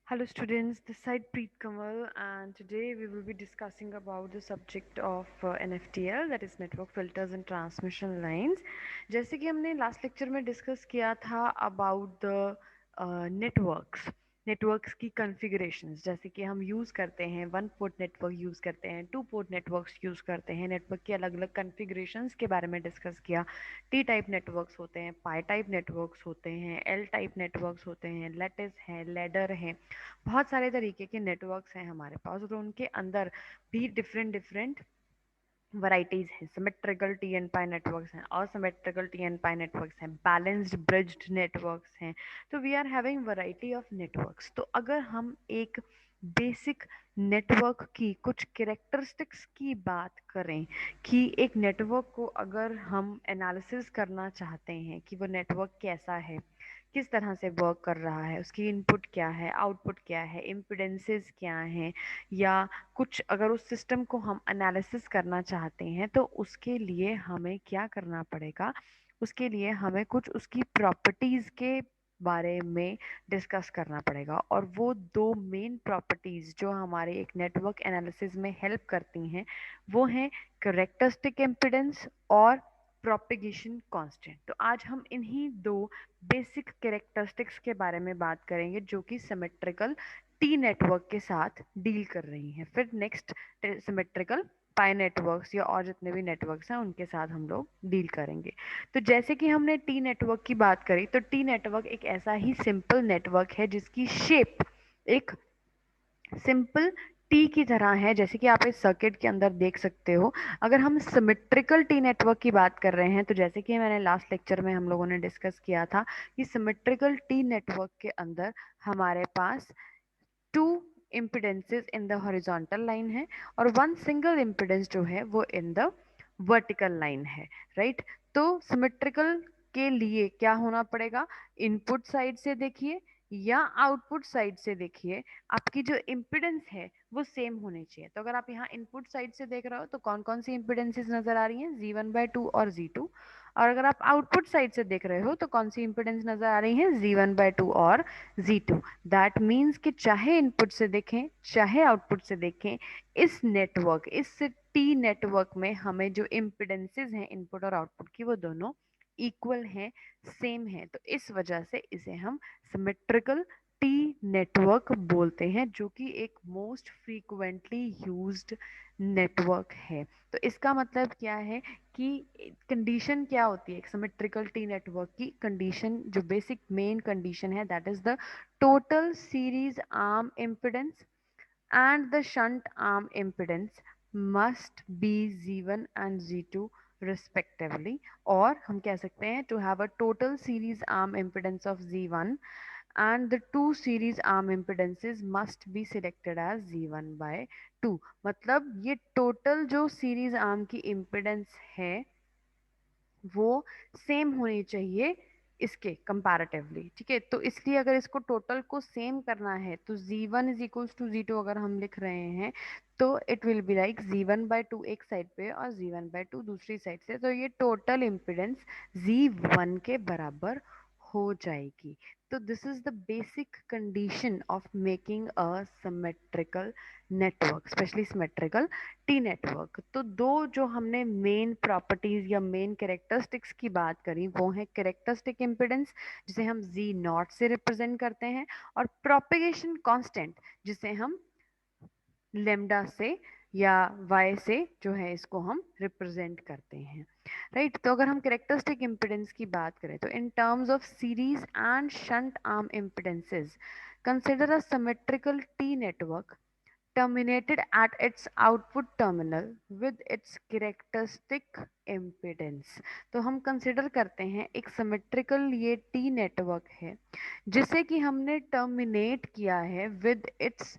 Hello students, this side Preet Kamal and today we will be discussing about the subject of NFTL, that is Network Filters and Transmission Lines. जैसे कि हमने last lecture में discuss किया था about the networks की configurations, जैसे कि हम यूज़ करते हैं वन पोर्ट नेटवर्क यूज़ करते हैं, टू पोर्ट नेटवर्क्स यूज़ करते हैं, नेटवर्क की अलग अलग कॉन्फ़िगरेशंस के बारे में डिस्कस किया। टी टाइप नेटवर्क्स होते हैं, पाई टाइप नेटवर्क्स होते हैं, एल टाइप नेटवर्क्स होते हैं, लैटिस है, लैडर है, बहुत सारे तरीके के नेटवर्क्स हैं हमारे पास और उनके अंदर भी डिफरेंट डिफरेंट वैरायटीज हैं। Symmetrical T N pi networks हैं, asymmetrical T N pi networks हैं, बैलेंस्ड ब्रिज्ड नेटवर्क्स हैं। तो we are having variety of networks. तो अगर हम एक बेसिक नेटवर्क की कुछ कैरेक्टरिस्टिक्स की बात करें कि एक नेटवर्क को अगर हम एनालिसिस करना चाहते हैं कि वो नेटवर्क कैसा है, किस तरह से वर्क कर रहा है, उसकी इनपुट क्या है, आउटपुट क्या है, इम्पिडेंसेस क्या हैं, या कुछ अगर उस सिस्टम को हम एनालिसिस करना चाहते हैं तो उसके लिए हमें क्या करना पड़ेगा। उसके लिए हमें कुछ उसकी प्रॉपर्टीज़ के बारे में डिस्कस करना पड़ेगा और वो दो मेन प्रॉपर्टीज़ जो हमारे एक नेटवर्क एनालिसिस में हेल्प करती हैं वो हैं कैरेक्टरिस्टिक इम्पिडेंस और प्रोपेगेशन कांस्टेंट। तो आज हम इन्हीं दो बेसिक कैरेक्टरिस्टिक्स के बारे में बात करेंगे जो कि सिमेट्रिकल टी नेटवर्क के साथ डील कर रही हैं। फिर नेक्स्ट सिमेट्रिकल पाई नेटवर्क्स या और जितने भी नेटवर्क्स हैं उनके साथ हम लोग डील करेंगे। तो जैसे कि हमने टी नेटवर्क की बात करी, तो टी नेटवर्क एक ऐसा ही सिंपल नेटवर्क है जिसकी शेप एक सिंपल टी की तरह है, जैसे कि आप इस सर्किट के अंदर देख सकते हो। अगर हम सिमेट्रिकल टी नेटवर्क की बात कर रहे हैं तो जैसे कि मैंने लास्ट लेक्चर में हम लोगों ने डिस्कस किया था कि सिमेट्रिकल टी नेटवर्क के अंदर हमारे पास two impedances in the horizontal line है और वन सिंगल इम्पिडेंस जो है वो इन द वर्टिकल लाइन है, राइट। तो सिमेट्रिकल के लिए क्या होना पड़ेगा, इनपुट साइड से देखिए या आउटपुट साइड से देखिए, आपकी जो इम्पिडेंस है वो सेम होनी चाहिए। तो अगर आप यहाँ इनपुट साइड से देख रहे हो तो कौन कौन सी इम्पिडेंसेस नजर आ रही हैं, Z1/2 और Z2। और अगर आप आउटपुट साइड से देख रहे हो तो कौन सी इम्पिडेंस नजर आ रही है, Z1/2 और Z2। दैट मीन्स कि चाहे इनपुट से देखें चाहे आउटपुट से देखें, इस नेटवर्क इस टी नेटवर्क में हमें जो इम्पिडेंसेस हैं इनपुट और आउटपुट की वो दोनों इक्वल हैं, सेम है। तो इस वजह से इसे हम सिमेट्रिकल टी नेटवर्क बोलते हैं, जो कि एक मोस्ट फ्रीक्वेंटली यूज्ड नेटवर्क है। तो इसका मतलब क्या है कि कंडीशन क्या होती है एक सिमेट्रिकल टी नेटवर्क की। कंडीशन जो बेसिक मेन कंडीशन है that is the total series arm impedance and the shunt arm impedance must be Z1 and Z2 respectively। और हम कह सकते हैं to have a total series arm impedance of Z1 and the two series arm impedances must be selected as Z1/2। मतलब ये total जो series arm की impedance है वो सेम होनी चाहिए इसके कंपैरेटिवली, ठीक है। तो इसलिए अगर इसको टोटल को सेम करना है तो Z1 is equals to Z2 अगर हम लिख रहे हैं तो it will be like Z1/2 एक साइड पे और Z1/2 दूसरी साइड से, तो ये टोटल इम्पिडेंस Z1 के बराबर हो जाएगी। तो this is the basic condition of making a symmetrical network, specially symmetrical T network. तो दो जो हमने मेन प्रॉपर्टीज या मेन कैरेक्टरिस्टिक्स की बात करी वो है कैरेक्टरिस्टिक इम्पिडेंस जिसे हम Z0 से रिप्रेजेंट करते हैं और प्रोपेगेशन कांस्टेंट जिसे हम लेमडा से या y से जो है इसको हम रिप्रेजेंट करते हैं, राइट। तो अगर हम कैरेक्टरिस्टिक इम्पिडेंस की बात करें तो in terms of series and shunt arm impedances consider a symmetrical T network terminated at its output terminal with its characteristic impedance। तो हम कंसिडर करते हैं एक सिमेट्रिकल ये टी नेटवर्क है जिसे कि हमने टर्मिनेट किया है with its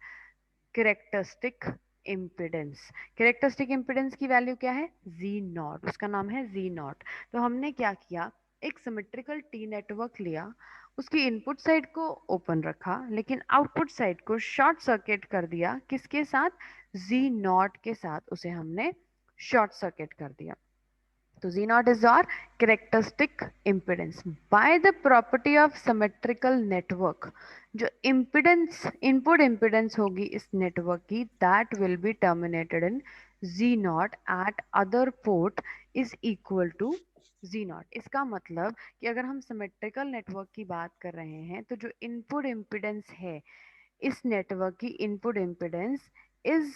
characteristic impedance. Characteristic impedance की वैल्यू क्या है, Z0, उसका नाम है Z0। तो हमने क्या किया, एक सिमेट्रिकल टी नेटवर्क लिया, उसकी इनपुट साइड को ओपन रखा लेकिन आउटपुट साइड को शॉर्ट सर्किट कर दिया, किसके साथ, Z0 के साथ उसे हमने शॉर्ट सर्किट कर दिया। तो Z naught is our characteristic impedance. By the property of symmetrical network, जो impedance input impedance होगी इस network की, that will be terminated in Z naught at other port is equal to Z naught. इसका मतलब कि अगर हम symmetrical network की बात कर रहे हैं तो जो input impedance है इस नेटवर्क की input impedance is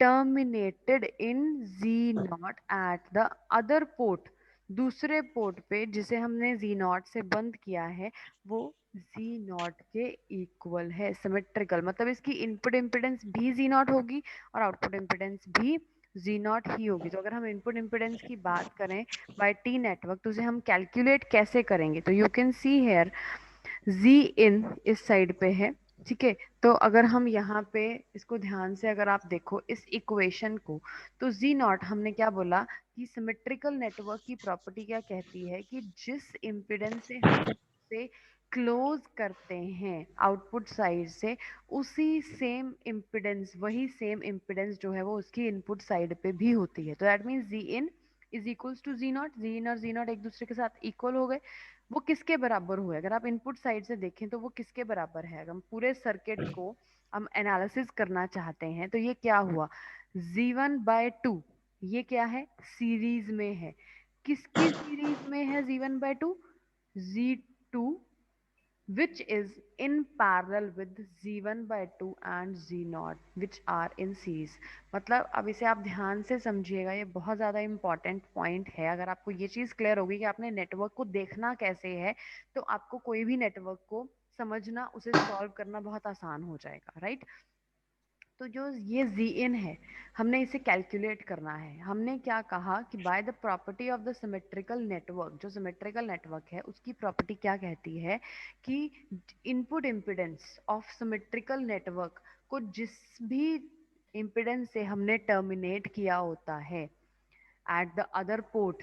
terminated in G not at the other port, दूसरे पोर्ट पे जिसे हमने जी नॉट से बंद किया है वो जी नॉट के इक्वल है। सिमेट्रिकल मतलब इसकी इनपुट इम्पिडेंस भी जी नॉट होगी और आउटपुट इम्पिडेंस भी जी नॉट ही होगी। तो अगर हम इनपुट इम्पिडेंस की बात करें बाय टी नेटवर्क तो उसे हम कैलकुलेट कैसे करेंगे, तो यू कैन सी हेयर जी इन इस साइड पे है, ठीक है। तो अगर हम यहाँ पे इसको ध्यान से अगर आप देखो इस इक्वेशन को, तो जी नॉट हमने क्या बोला कि सिमेट्रिकल नेटवर्क की प्रॉपर्टी क्या कहती है कि जिस इम्पिडेंस से हम से क्लोज करते हैं आउटपुट साइड से, उसी सेम इम्पिडेंस वही सेम इम्पिडेंस जो है वो उसकी इनपुट साइड पे भी होती है। तो that means G in is equals to G naught, G in और जी नॉट एक दूसरे के साथ इक्वल हो गए। वो किसके बराबर हुए, अगर आप इनपुट साइड से देखें तो वो किसके बराबर है, अगर हम पूरे सर्किट को हम एनालिसिस करना चाहते हैं तो ये क्या हुआ, Z1/2, ये क्या है सीरीज में है, किसकी सीरीज में है Z1/2, Z2 which is in parallel with Z1/2 and Z0 which are in series। मतलब अब इसे आप ध्यान से समझिएगा, ये बहुत ज़्यादा इंपॉर्टेंट पॉइंट है। अगर आपको ये चीज़ क्लियर होगी कि आपने नेटवर्क को देखना कैसे है तो आपको कोई भी नेटवर्क को समझना उसे सॉल्व करना बहुत आसान हो जाएगा, राइट। तो जो ये जी इन है हमने इसे कैलकुलेट करना है। हमने क्या कहा कि by the property of the symmetrical network, जो सिमेट्रिकल नेटवर्क है उसकी प्रॉपर्टी क्या कहती है कि input impedance of symmetrical network को जिस भी इम्पिडेंस से हमने टर्मिनेट किया होता है एट द अदर पोर्ट,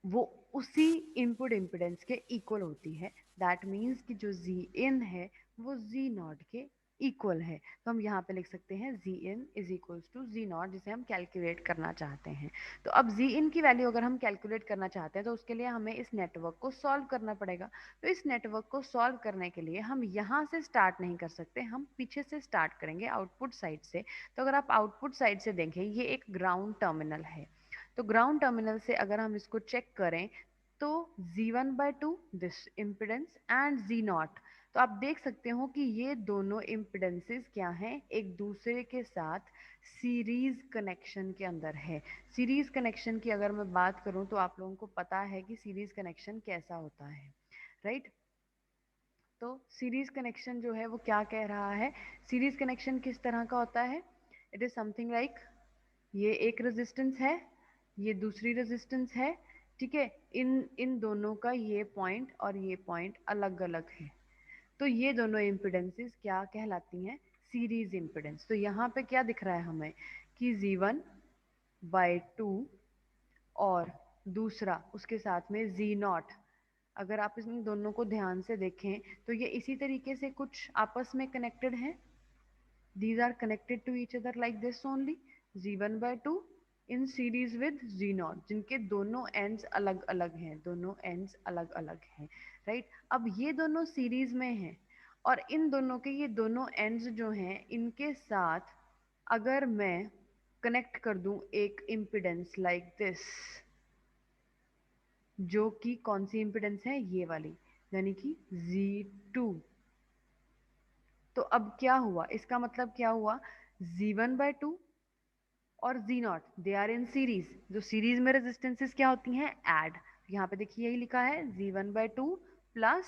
वो उसी इनपुट इम्पिडेंस के इक्वल होती है। दैट मीन्स कि जो जी इन है वो जी नॉट के इक्वल है। तो हम यहाँ पे लिख सकते हैं G in is equals to G naught, जिसे हम कैलकुलेट करना चाहते हैं। तो अब जी इन की वैल्यू अगर हम कैलकुलेट करना चाहते हैं तो उसके लिए हमें इस नेटवर्क को सॉल्व करना पड़ेगा। तो इस नेटवर्क को सॉल्व करने के लिए हम यहाँ से स्टार्ट नहीं कर सकते, हम पीछे से स्टार्ट करेंगे आउटपुट साइड से। तो अगर आप आउटपुट साइड से देखें ये एक ग्राउंड टर्मिनल है, तो ग्राउंड टर्मिनल से अगर हम इसको चेक करें तो Z1/2 this impedance and Z0, तो आप देख सकते हो कि ये दोनों इम्पिडेंसेस क्या हैं, एक दूसरे के साथ सीरीज कनेक्शन के अंदर है। सीरीज कनेक्शन की अगर मैं बात करूं तो आप लोगों को पता है कि सीरीज कनेक्शन कैसा होता है, राइट। तो सीरीज कनेक्शन जो है वो क्या कह रहा है, सीरीज कनेक्शन किस तरह का होता है, इट इज समथिंग लाइक ये एक रेजिस्टेंस है, ये दूसरी रेजिस्टेंस है, ठीक है। इन इन दोनों का ये पॉइंट और ये पॉइंट अलग अलग है, तो ये दोनों इम्पिडेंसेस क्या कहलाती हैं, सीरीज इम्पिडेंस। तो यहाँ पे क्या दिख रहा है हमें कि Z1/2 और दूसरा उसके साथ में Z0, अगर आप इन दोनों को ध्यान से देखें तो ये इसी तरीके से कुछ आपस में कनेक्टेड हैं। These are connected to each other like this only, Z1/2 in series with Z0, जिनके दोनों ends अलग अलग हैं, दोनों ends अलग अलग हैं, राइट। अब ये दोनों सीरीज में हैं और इन दोनों के ये दोनों ends जो हैं इनके साथ अगर मैं कनेक्ट कर दूं एक इम्पिडेंस लाइक दिस, जो कि कौन सी इम्पिडेंस है, ये वाली, यानी कि Z2। तो अब क्या हुआ, इसका मतलब क्या हुआ, Z1/2 और Z0 they are in series. जो सीरीज में रेजिस्टेंसेस क्या होती हैं, ऐड। यहाँ पे देखिए यही लिखा है Z1/2 प्लस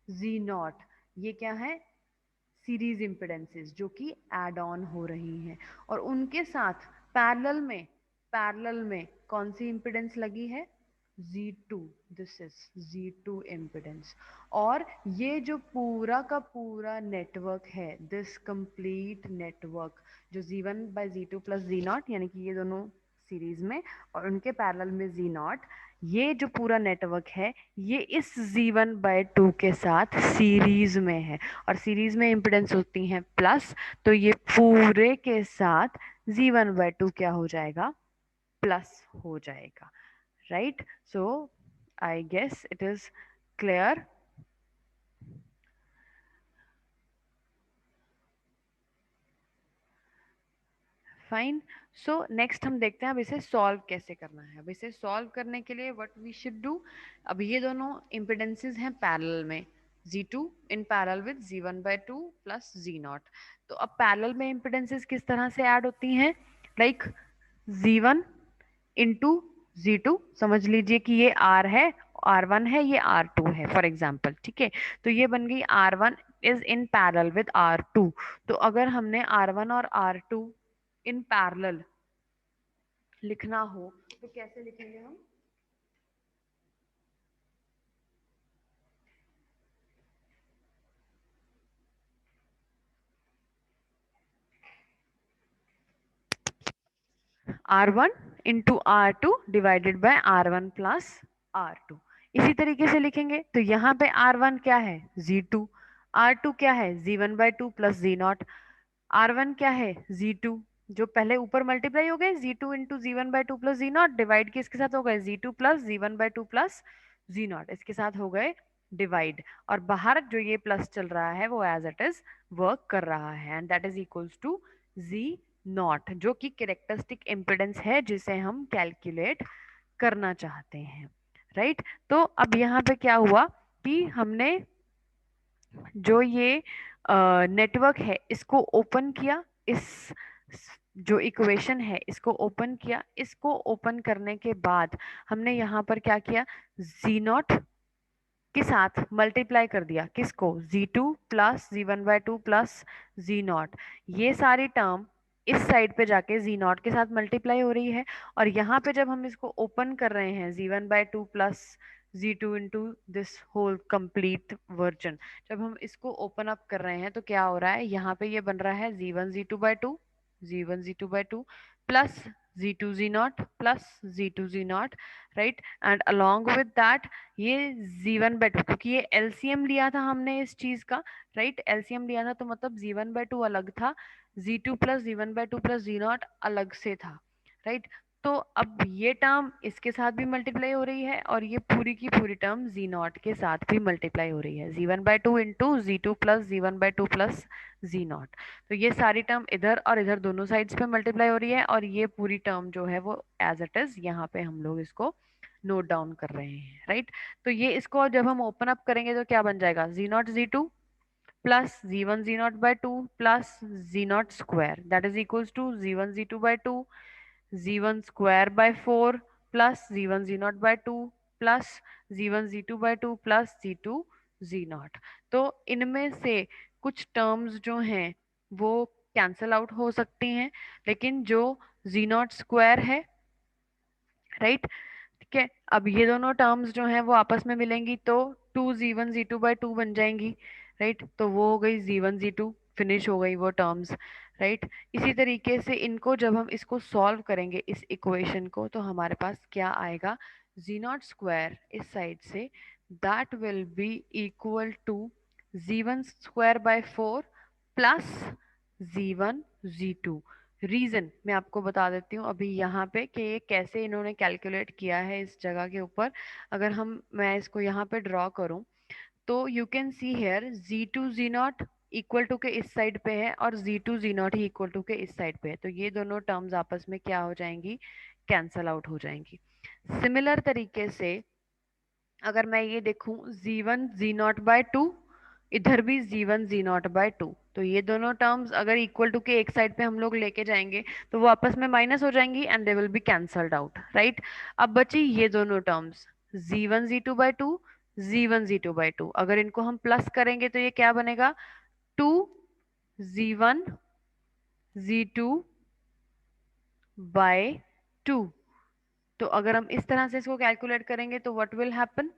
Z0, ये क्या है, सीरीज इम्पिडेंसेस जो कि एड ऑन हो रही हैं। और उनके साथ पैरेलल में कौन सी इम्पिडेंस लगी है, Z2, this is Z2 impedance. और ये जो पूरा का पूरा नेटवर्क है, दिस कंप्लीट नेटवर्क, जो Z1/Z2 प्लस Z0 यानी कि ये दोनों सीरीज में और उनके पैरेलल में Z0, ये जो पूरा नेटवर्क है ये इस Z1/2 के साथ सीरीज में है और सीरीज में इम्पिडेंस होती हैं प्लस, तो ये पूरे के साथ Z1/2 क्या हो जाएगा, प्लस हो जाएगा, right? So I guess it is clear. Fine. So next हम देखते हैं अब इसे सॉल्व कैसे करना है. अब इसे सॉल्व करने के लिए व्हाट वी शुड डू. अब ये दोनों इम्पिडेंसेस हैं पैरेलल में. Z2 in parallel with Z1/2 plus Z0. तो अब पैरेलल में इम्पिडेंसेस किस तरह से ऐड होती हैं. Like Z1 into Z2. समझ लीजिए कि ये R है, R1 है, ये R2 है फॉर एग्जाम्पल. ठीक है, तो ये बन गई R1 is in parallel with R2. तो अगर हमने R1 और R2 इन पैरेलल लिखना हो तो कैसे लिखेंगे हम. R1 into R2 divided by R1 plus R2. इसी तरीके से लिखेंगे. तो यहाँ पे R1 क्या है, Z2. R2 क्या है, Z1/2 प्लस Z0. R1 क्या है, Z2. जो पहले ऊपर मल्टीप्लाई हो गए Z2 into Z1/2 plus Z0, divide किसके साथ हो गए, Z2 plus Z1/2 plus Z0, इसके साथ हो गए डिवाइड. और बाहर जो ये प्लस चल रहा है वो एज इट इज वर्क कर रहा है, and that is equals to Z0, जो कि कैरेक्टरिस्टिक इम्पिडेंस है जिसे हम कैलकुलेट करना चाहते हैं. राइट. तो अब यहाँ पे क्या हुआ कि हमने जो ये नेटवर्क है इसको ओपन किया. इस जो इक्वेशन है इसको ओपन किया. इसको ओपन करने के बाद हमने यहाँ पर क्या किया, Z0 के साथ मल्टीप्लाई कर दिया. किसको, Z2 plus Z1/2 plus Z0. ये सारी टर्म इस साइड पे जाके Z0 के साथ मल्टीप्लाई हो रही है. और यहाँ पे जब हम इसको ओपन कर रहे हैं Z1/2 plus Z2 into this whole complete version, जब हम इसको ओपन अप कर रहे हैं तो क्या हो रहा है, यहाँ पे ये बन रहा है Z1 Z2/2 plus Z2 Z0 plus Z2 Z0. Right. And along with that ये Z1/2, क्योंकि ये एलसीएम लिया था हमने इस चीज का. राइट. एलसीएम लिया था तो मतलब Z1/2 अलग था, Z2 plus Z1/2 plus Z0 अलग से था. राइट. तो अब ये टर्म इसके साथ भी मल्टीप्लाई हो रही है और ये पूरी की पूरी टर्म Z0 के साथ भी मल्टीप्लाई हो रही है. Z1/2 into Z2 plus Z1/2 plus Z0. तो ये सारी टर्म इधर और इधर दोनों साइड्स पे मल्टीप्लाई हो रही है, और ये पूरी टर्म जो है वो एज इट इज यहाँ पे हम लोग इसको नोट डाउन कर रहे हैं. राइट. तो ये इसको जब हम ओपन अप करेंगे तो क्या बन जाएगा, Z0 Z2 plus Z1 Z0/2 plus Z0 square, that is equals to Z1 Z2/2 Z1 square by 4 plus Z1 Z0/2 plus Z1 Z2/2 plus Z2 Z0. तो इनमें से कुछ टर्म्स जो हैं वो कैंसल आउट हो सकती हैं, लेकिन जो Z0 स्क्वायर है, राइट. ठीक है. अब ये दोनों टर्म्स जो हैं वो आपस में मिलेंगी तो 2Z1 Z2/2 बन जाएंगी. राइट. तो वो हो गई Z1 Z2, फिनिश हो गई वो टर्म्स. राइट. इसी तरीके से इनको जब हम इसको सॉल्व करेंगे इस इक्वेशन को, तो हमारे पास क्या आएगा, Z0 स्क्वायर इस साइड से, that will be equal to Z1 square by 4 plus Z1 Z2. Reason मैं आपको बता देती हूँ अभी यहाँ पे कि ये कैसे इन्होंने कैलकुलेट किया है इस जगह के ऊपर. अगर मैं इसको यहाँ पे ड्रॉ करूँ तो you can see here Z2 Z0 equal to के इस साइड पे है और Z2 Z0 he equal to के इस साइड पे है. तो ये दोनों टर्म्स आपस में क्या हो जाएंगी, कैंसल आउट हो जाएंगी. सिमिलर तरीके से अगर मैं ये देखूं Z1 Z0/2, इधर भी Z1 Z0/2, तो ये दोनों टर्म्स अगर इक्वल टू के एक साइड पे हम लोग लेके जाएंगे तो वो आपस में माइनस हो जाएंगी and they will be cancelled out. Right. अब बची ये दोनों terms Z1 Z2/2 Z1 Z2/2. अगर इनको हम प्लस करेंगे तो ये क्या बनेगा, 2Z1 Z2/2. तो अगर हम इस तरह से इसको कैलकुलेट करेंगे तो what will happen,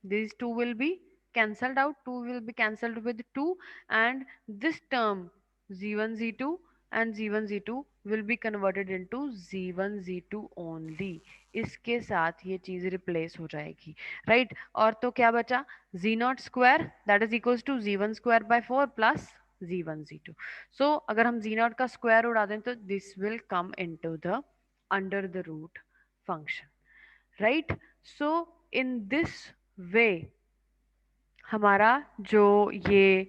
these two will be cancelled out, 2 will be cancelled with 2, and this term Z1 Z2 and Z1 Z2 will be converted into Z1 Z2 only. इसके साथ ये चीज रिप्लेस हो जाएगी. राइट. और तो क्या बचा, Z0 square that is equals to Z1 square by 4 plus Z1 Z2. So अगर हम Z0 का स्क्वायर उड़ा दें तो this will come into the under the root function. Right. So in this way हमारा जो ये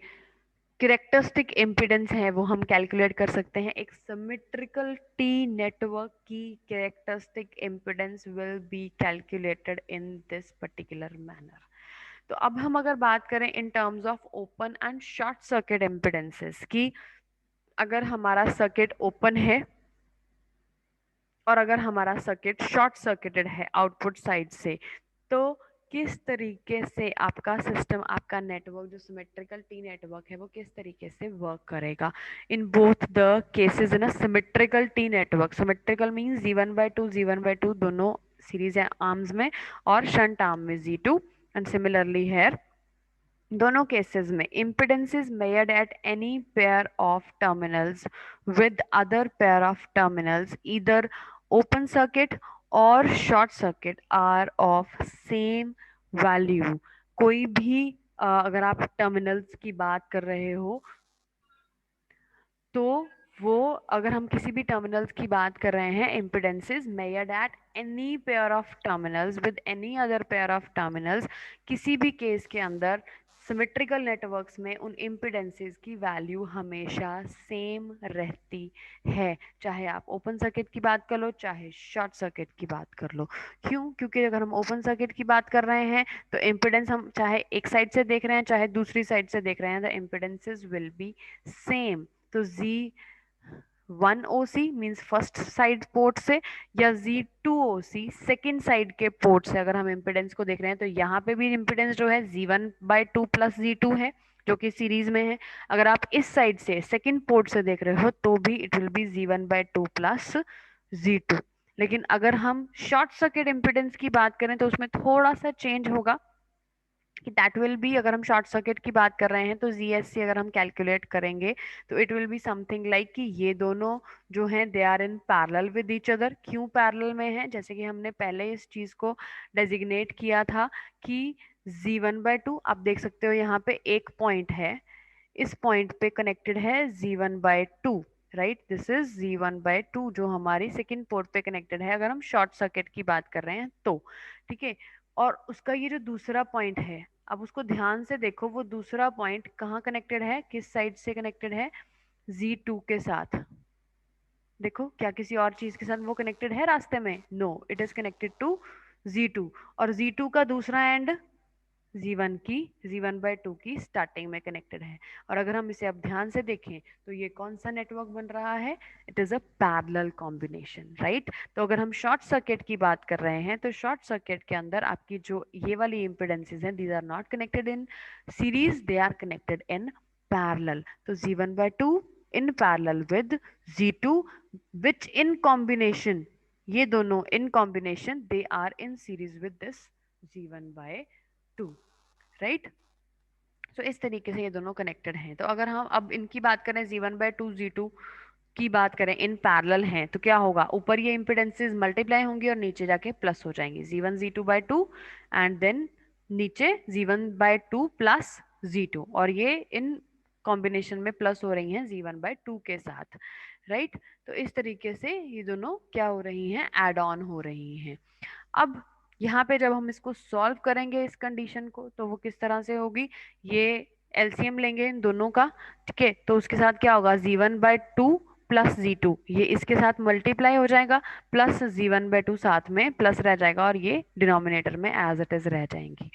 कैरेक्टरिस्टिक इम्पीडेंस है वो हम कैलकुलेट कर सकते हैं। एक सिमेट्रिकल टी नेटवर्क की characteristic impedance will be calculated in this particular manner. तो अब हम अगर बात करें in terms of open and short circuit impedances की, अगर हमारा सर्किट ओपन है और अगर हमारा सर्किट शॉर्ट सर्किटेड है आउटपुट साइड से, तो किस तरीके से आपका सिस्टम, आपका नेटवर्क जो सिमेट्रिकल टी नेटवर्क है वो किस तरीके से वर्क करेगा in both the cases in a symmetrical T network. Symmetrical means Z1/2 Z1/2 दोनों सीरीज है आर्म्स में और शंट आर्म में Z2। एंड सिमिलरली है दोनों केसेस में impedance is measured at any pair of terminals with other pair of terminals either open circuit or short circuit are of same value। कोई भी अगर आप टर्मिनल्स की बात कर रहे हो तो वो, अगर हम किसी भी टर्मिनल्स की बात कर रहे हैं, impedances measured at any pair of terminals with any other pair of terminals, किसी भी केस के अंदर सिमेट्रिकल नेटवर्क्स में उन इम्पिडेंसेस की वैल्यू हमेशा सेम रहती है, चाहे आप ओपन सर्किट की बात कर लो चाहे शॉर्ट सर्किट की बात कर लो। क्यों? क्योंकि अगर हम ओपन सर्किट की बात कर रहे हैं तो इम्पिडेंस हम चाहे एक साइड से देख रहे हैं चाहे दूसरी साइड से देख रहे हैं, the impedances will be same. तो Z1OC means first side port से या Z2OC सेकेंड साइड के पोर्ट से अगर हम इम्पिडेंस को देख रहे हैं तो यहाँ पे भी इम्पिडेंस जो है Z1/2 प्लस Z2 है जो कि सीरीज में है। अगर आप इस साइड से सेकेंड पोर्ट से देख रहे हो तो भी it will B Z1/2 plus Z2। लेकिन अगर हम शॉर्ट सर्किट इम्पिडेंस की बात करें तो उसमें थोड़ा सा चेंज होगा कि दैट विल बी, अगर हम शॉर्ट सर्किट की बात कर रहे हैं तो जीएससी अगर हम कैलकुलेट करेंगे तो it will be something like कि ये दोनों जो हैं they are in parallel with each other. क्यों पैरेलल में है? जैसे कि हमने पहले इस चीज को डेजिग्नेट किया था कि Z1/2, आप देख सकते हो यहाँ पे एक पॉइंट है, इस पॉइंट पे कनेक्टेड है Z1/2, right. This is Z1/2 जो हमारी सेकेंड पोर्ट पे कनेक्टेड है अगर हम शॉर्ट सर्किट की बात कर रहे हैं तो, ठीक है। और उसका ये जो दूसरा पॉइंट है, अब उसको ध्यान से देखो, वो दूसरा पॉइंट कहाँ कनेक्टेड है, किस साइड से कनेक्टेड है? Z2 के साथ। देखो क्या किसी और चीज के साथ वो कनेक्टेड है रास्ते में? No, it is connected to Z2। और Z2 का दूसरा एंड Z1/2 की स्टार्टिंग में कनेक्टेड है। और अगर हम इसे अब ध्यान से देखें तो ये कौन सा नेटवर्क बन रहा है? It is a parallel combination, right. तो अगर हम शॉर्ट सर्किट की बात कर रहे हैं तो शॉर्ट सर्किट के अंदर आपकी जो ये वाली इम्पिडेंसेस हैं, these are not connected in series, they are connected in parallel. तो Z1/2 in parallel with Z2 which in combination, ये दोनों in combination they are in series with this Z1/2, right. So इस तरीके से ये दोनों connected हैं। तो अगर हम अब इनकी बात करें Z1/2 Z2 की बात करें इन पैरेलल हैं तो क्या होगा? ऊपर ये इम्पिडेंसेस मल्टीप्लाई होंगी और नीचे जाके प्लस हो जाएंगी, Z1 Z2/2 एंड देन नीचे Z1/2 प्लस Z2, और ये इन कॉम्बिनेशन में प्लस हो रही हैं Z1/2 के साथ, राइट। तो इस तरीके से ये दोनों क्या हो रही हैं? ऐड ऑन हो रही हैं। अब यहाँ पे जब हम इसको सॉल्व करेंगे इस कंडीशन को तो वो किस तरह से होगी? ये एलसीएम लेंगे इन दोनों का, ठीक है। तो उसके साथ क्या होगा? Z1/2 प्लस Z2, ये इसके साथ मल्टीप्लाई हो जाएगा, प्लस Z1/2 साथ में प्लस रह जाएगा और ये डिनोमिनेटर में एज इट इज रह जाएंगी,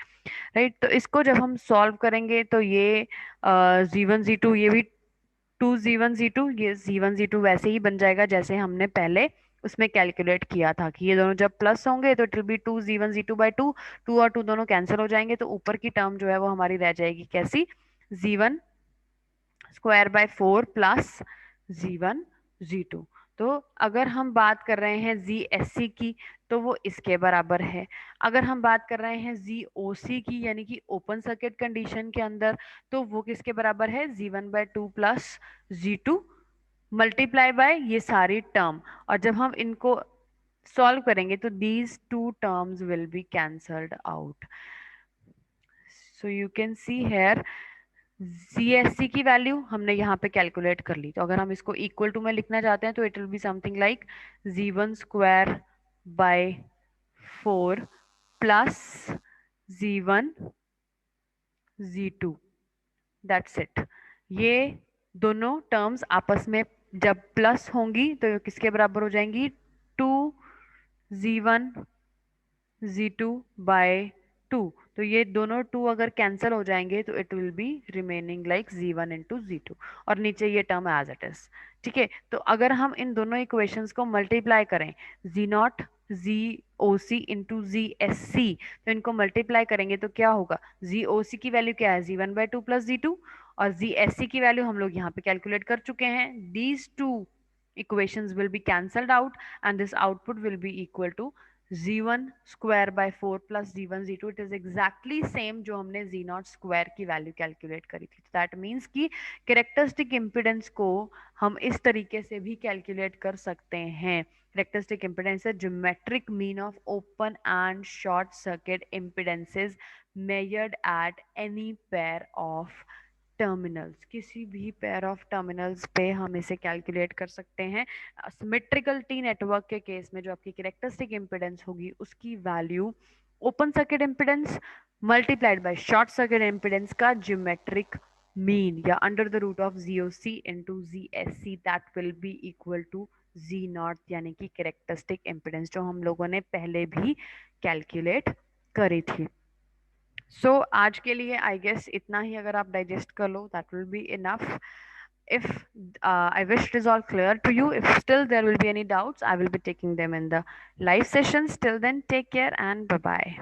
राइट। तो इसको जब हम सॉल्व करेंगे तो ये Z1 Z2, ये भी 2Z1 Z2, ये Z1 Z2 वैसे ही बन जाएगा जैसे हमने पहले उसमें कैलकुलेट किया था कि ये दोनों जब प्लस होंगे तो it will be 2Z1 Z2/2, two और टू दोनों कैंसिल हो जाएंगे तो ऊपर की टर्म जो है वो हमारी रह जाएगी कैसी? Z1²/4 plus Z1 Z2। तो अगर हम बात कर रहे हैं ZSC की तो वो इसके बराबर है। अगर हम बात कर रहे हैं ZOC की यानी कि ओपन सर्किट कंडीशन के अंदर तो वो किसके बराबर है? Z1/2 plus Z2 multiply by ये सारी टर्म, और जब हम इनको सॉल्व करेंगे तो these two terms will be cancelled out. So you can see here CSC की वैल्यू हमने यहाँ पे कैलकुलेट कर ली। तो अगर हम इसको इक्वल टू में लिखना चाहते हैं तो it will be something like Z1² by 4 plus Z1 Z2, that's it. ये दोनों टर्म्स आपस में जब प्लस होंगी तो किसके बराबर हो जाएंगी, 2Z1 Z2/2। तो ये दोनों 2 अगर कैंसिल हो जाएंगे तो it will be remaining like Z1 into Z2, और नीचे ये टर्म एज इट इज। ठीक है, तो अगर हम इन दोनों इक्वेशंस को मल्टीप्लाई करें, Z0 ZOC इंटू ZSC, तो इनको मल्टीप्लाई करेंगे तो क्या होगा, ZOC की वैल्यू क्या है, Z1/2 प्लस Z2, और ZSC की वैल्यू हम लोग यहाँ पे कैलकुलेट कर चुके हैं। These two equations will be cancelled out and this output will be equal to Z1 square by 4 plus Z1 Z2। it is exactly same जो हमने Z0 square की वैल्यू कैलकुलेट करी थी। दैट मीन्स कि characteristic impedance को हम इस तरीके से भी कैलकुलेट कर सकते हैं। कैरेक्टरिस्टिक इम्पिडेंस है geometric mean of open and short circuit impedances measured at any pair of terminals, किसी भी पेयर ऑफ टर्मिनल्स पे हम इसे कैलकुलेट कर सकते हैं। सिमेट्रिकल टी नेटवर्क के केस में जो आपकी कैरेक्टरिस्टिक इम्पिडेंस होगी उसकी value open circuit impedance multiplied by short circuit impedance का ज्योमेट्रिक मीन या under the root of ZOC into ZSC, that will be equal to Z0, यानी कि कैरेक्टरिस्टिक इम्पिडेंस जो हम लोगों ने पहले भी कैलकुलेट करी थी। सो आज के लिए आई गेस इतना ही, अगर आप डाइजेस्ट कर लो that will be enough. if I wish it is all clear to you. If still there will be any doubts, I will be taking them in the live sessions. Till then, take care and bye bye.